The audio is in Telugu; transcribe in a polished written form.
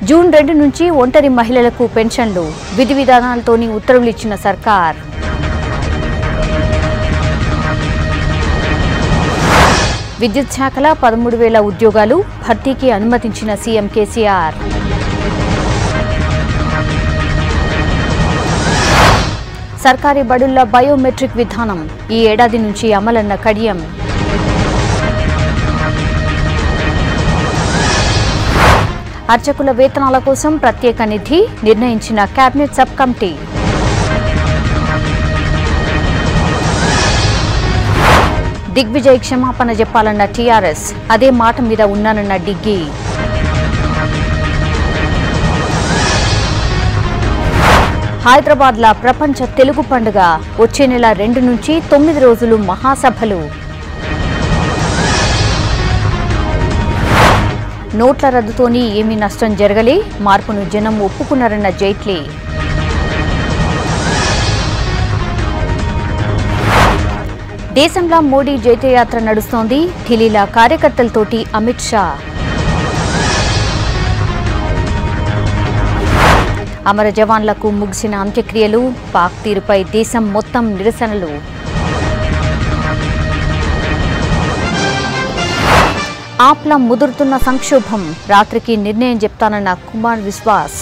జూన్ 2 నుంచి ఒంటరి మహిళలకు పెన్షన్లు విధి విధానాలతోని ఉత్తర్వులు ఇచ్చిన సర్కార్. విద్యుత్ శాఖల 13,000 ఉద్యోగాలు భర్తీకి అనుమతించిన సీఎం కేసీఆర్. సర్కారీ బడుల్లో బయోమెట్రిక్ విధానం ఈ ఏడాది నుంచి అమలన్న కడియం. అర్చకుల వేతనాల కోసం ప్రత్యేక నిధి నిర్ణయించిన కేబినెట్ సబ్ కమిటీ. దిగ్విజయ్ క్షమాపణ చెప్పాలన్న టీఆర్ఎస్, అదే మాట మీద ఉన్నానన్న డిగ్గీ. హైదరాబాద్లో ప్రపంచ తెలుగు పండుగ వచ్చే నెల 2 నుంచి 9 రోజులు మహాసభలు. నోట్ల రద్దుతోని ఏమీ నష్టం జరగలే, మార్పును జనం ఒప్పుకున్నారన్న జైట్లీ. దేశంలో మోడీ జైత్రయాత్ర నడుస్తోంది, ఢిల్లీలో కార్యకర్తలతోటి అమిత్ షా. అమర జవాన్లకు ముగిసిన అంత్యక్రియలు, పాక్ తీరుపై దేశం మొత్తం నిరసనలు. ఆప్ల ముదురుతున్న సంక్షోభం, రాత్రికి నిర్ణయం చెప్తానన్న కుమార్ విశ్వాస్.